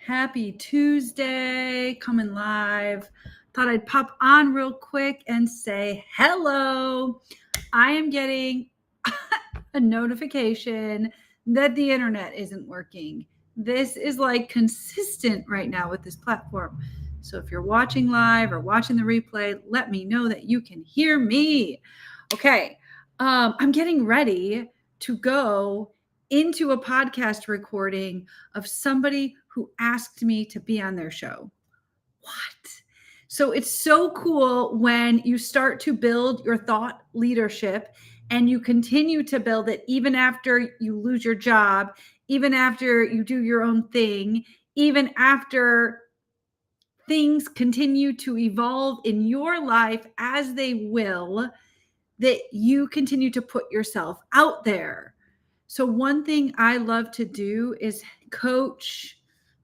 Happy Tuesday, coming live. Thought I'd pop on real quick and say hello. I am getting a notification that the internet isn't working. This is like consistent right now with this platform. So if you're watching live or watching the replay, let me know that you can hear me. Okay, I'm getting ready to go into a podcast recording of somebody who asked me to be on their show. What? So it's so cool when you start to build your thought leadership and you continue to build it even after you lose your job, even after you do your own thing, even after things continue to evolve in your life as they will, that you continue to put yourself out there. So one thing I love to do is coach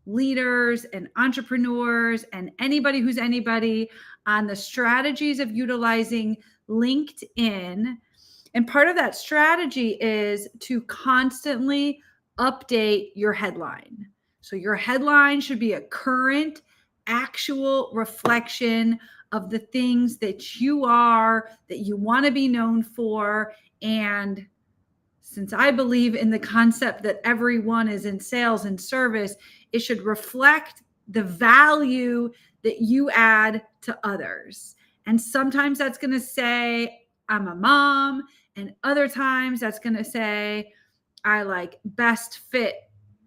leaders and entrepreneurs and anybody who's anybody on the strategies of utilizing LinkedIn. And part of that strategy is to constantly update your headline. So your headline should be a current, actual reflection of the things that you are, that you want to be known for. And since I believe in the concept that everyone is in sales and service, it should reflect the value that you add to others. And sometimes that's going to say, I'm a mom. And other times that's going to say, I like best fit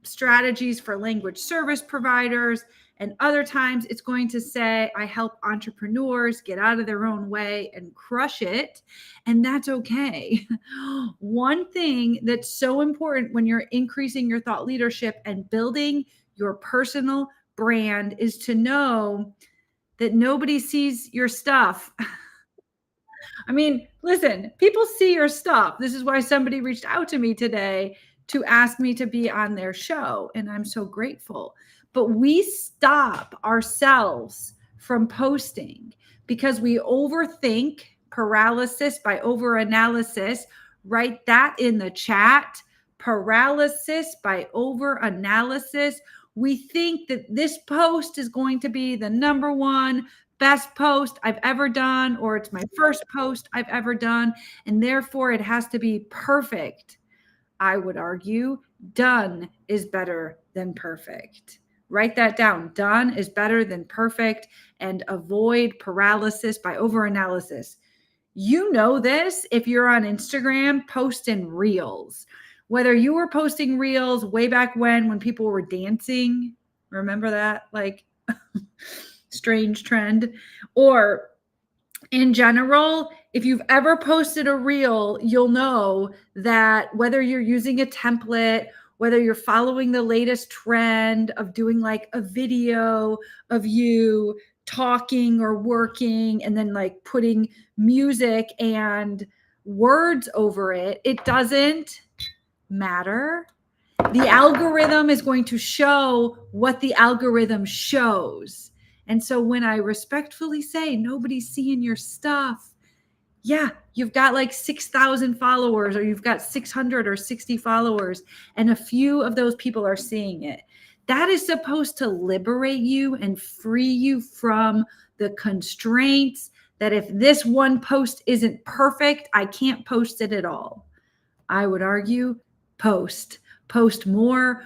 strategies for language service providers. And other times it's going to say, I help entrepreneurs get out of their own way and crush it. And that's okay. One thing that's so important when you're increasing your thought leadership and building your personal brand is to know that nobody sees your stuff. I mean, listen, people see your stuff. This is why somebody reached out to me today to ask me to be on their show. And I'm so grateful. But we stop ourselves from posting because we overthink, paralysis by overanalysis. Write that in the chat. Paralysis by overanalysis. We think that this post is going to be the number one best post I've ever done, or it's my first post I've ever done, and therefore it has to be perfect. I would argue done is better than perfect. Write that down. Done is better than perfect, and avoid paralysis by overanalysis. You know this if you're on Instagram posting reels. Whether you were posting reels way back when people were dancing, remember that? Like strange trend, or in general, if you've ever posted a reel, you'll know that whether you're using a template, whether you're following the latest trend of doing like a video of you talking or working and then like putting music and words over it, it doesn't matter. The algorithm is going to show what the algorithm shows. And so when I respectfully say nobody's seeing your stuff, yeah, you've got like 6,000 followers, or you've got 600 or 60 followers, and a few of those people are seeing it. That is supposed to liberate you and free you from the constraints that if this one post isn't perfect, I can't post it at all. I would argue post more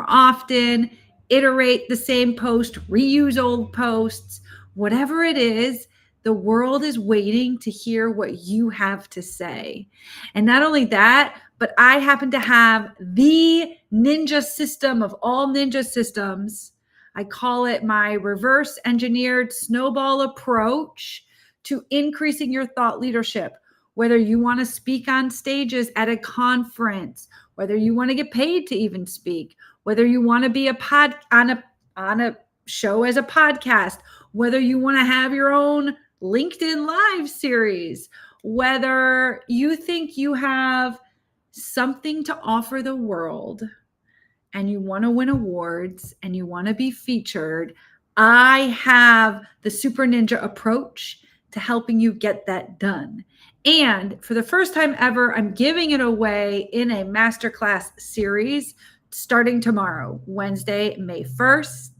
often, iterate the same post, reuse old posts, whatever it is. The world is waiting to hear what you have to say. And not only that, but I happen to have the ninja system of all ninja systems. I call it my reverse engineered snowball approach to increasing your thought leadership. Whether you want to speak on stages at a conference, whether you want to get paid to even speak, whether you want to be on a show as a podcast, whether you want to have your own LinkedIn Live series, whether you think you have something to offer the world and you want to win awards and you want to be featured, I have the Super Ninja approach to helping you get that done. And for the first time ever, I'm giving it away in a masterclass series starting tomorrow, Wednesday, May 1st.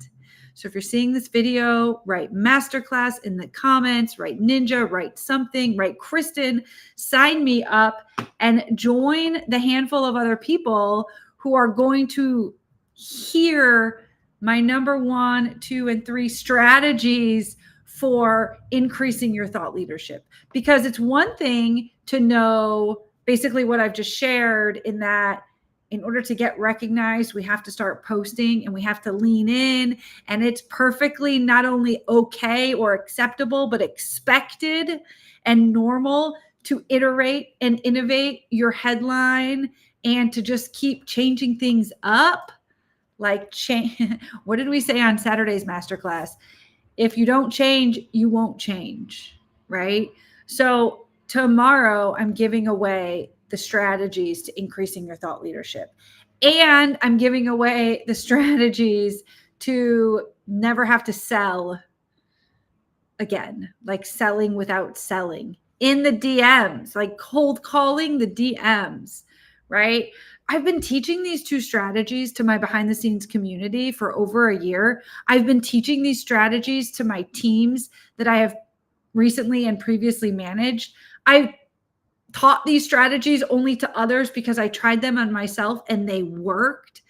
So if you're seeing this video, write masterclass in the comments, write ninja, write something, write Kristen, sign me up, and join the handful of other people who are going to hear my number 1, 2, and 3 strategies for increasing your thought leadership. Because it's one thing to know basically what I've just shared, in that in order to get recognized, we have to start posting and we have to lean in. And it's perfectly not only okay or acceptable, but expected and normal to iterate and innovate your headline and to just keep changing things up. Like, what did we say on Saturday's masterclass? If you don't change, you won't change, right? So tomorrow I'm giving away the strategies to increasing your thought leadership. And I'm giving away the strategies to never have to sell again, like selling without selling in the DMs, like cold calling the DMs, right? I've been teaching these 2 strategies to my behind the scenes community for over a year. I've been teaching these strategies to my teams that I have recently and previously managed. I've taught these strategies only to others because I tried them on myself and they worked.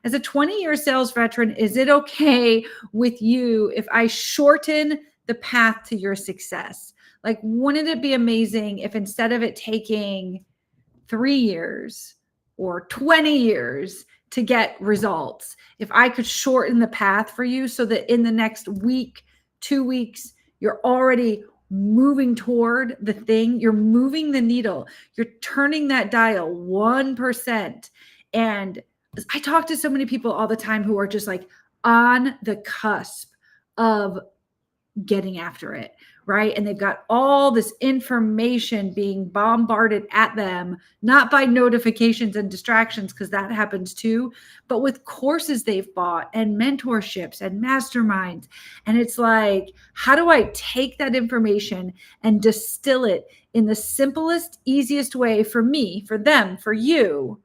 As a 20-year sales veteran, is it okay with you if I shorten the path to your success? Like, wouldn't it be amazing if instead of it taking 3 years or 20 years to get results, if I could shorten the path for you so that in the next week, 2 weeks, you're already moving toward the thing, you're moving the needle, you're turning that dial 1%. And I talk to so many people all the time who are just like on the cusp of getting after it, right? And they've got all this information being bombarded at them, not by notifications and distractions, because that happens too, but with courses they've bought and mentorships and masterminds. And it's like, how do I take that information and distill it in the simplest, easiest way for me, for them, for you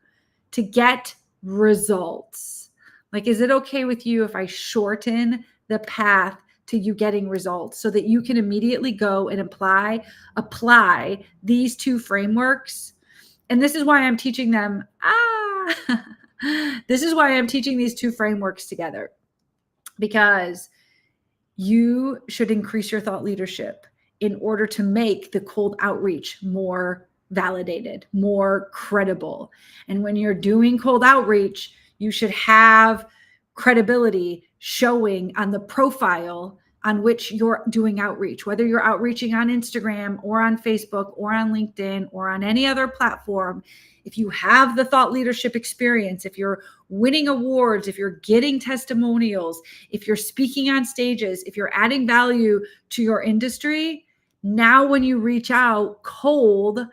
to get results? Like, is it okay with you if I shorten the path to you getting results so that you can immediately go and apply these 2 frameworks? And this is why I'm teaching them. This is why I'm teaching these 2 frameworks together, because you should increase your thought leadership in order to make the cold outreach more validated, more credible. And when you're doing cold outreach, you should have credibility showing on the profile on which you're doing outreach, whether you're outreaching on Instagram or on Facebook or on LinkedIn or on any other platform. If you have the thought leadership experience, if you're winning awards, if you're getting testimonials, if you're speaking on stages, if you're adding value to your industry, now when you reach out cold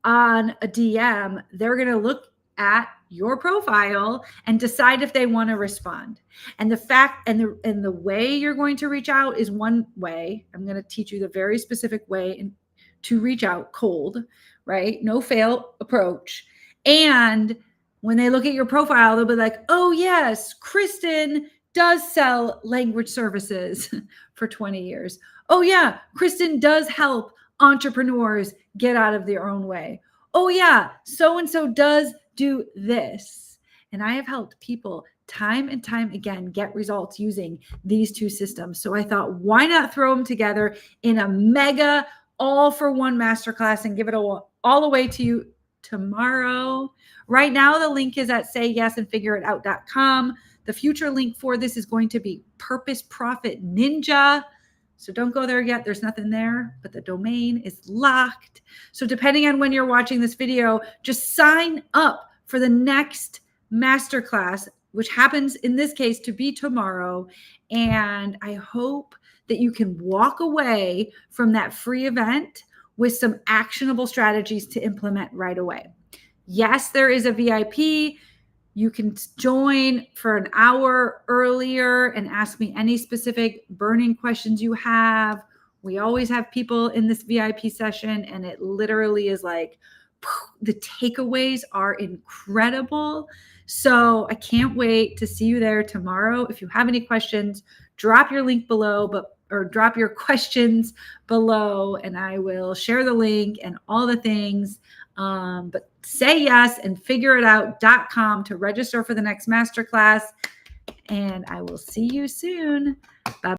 on a DM, they're going to look at your profile and decide if they want to respond. And the fact and the way you're going to reach out is one way. I'm going to teach you the very specific way to reach out cold, right? No fail approach. And when they look at your profile, they'll be like, oh yes, Kristen does sell language services for 20 years. Oh yeah, Kristen does help entrepreneurs get out of their own way. Oh yeah, so-and-so does do this. And I have helped people time and time again get results using these 2 systems. So I thought, why not throw them together in a mega all-for-one masterclass and give it all away to you tomorrow. Right now, the link is at sayyesandfigureitout.com. The future link for this is going to be Purpose Profit Ninja. So don't go there yet. There's nothing there, but the domain is locked. So depending on when you're watching this video, just sign up for the next masterclass, which happens in this case to be tomorrow. And I hope that you can walk away from that free event with some actionable strategies to implement right away. Yes, there is a VIP. You can join for an hour earlier and ask me any specific burning questions you have. We always have people in this VIP session, and it literally is like the takeaways are incredible. So I can't wait to see you there tomorrow. If you have any questions, drop your link below, or drop your questions below, and I will share the link and all the things. But say yes and figureitout.com to register for the next masterclass. And I will see you soon. Bye.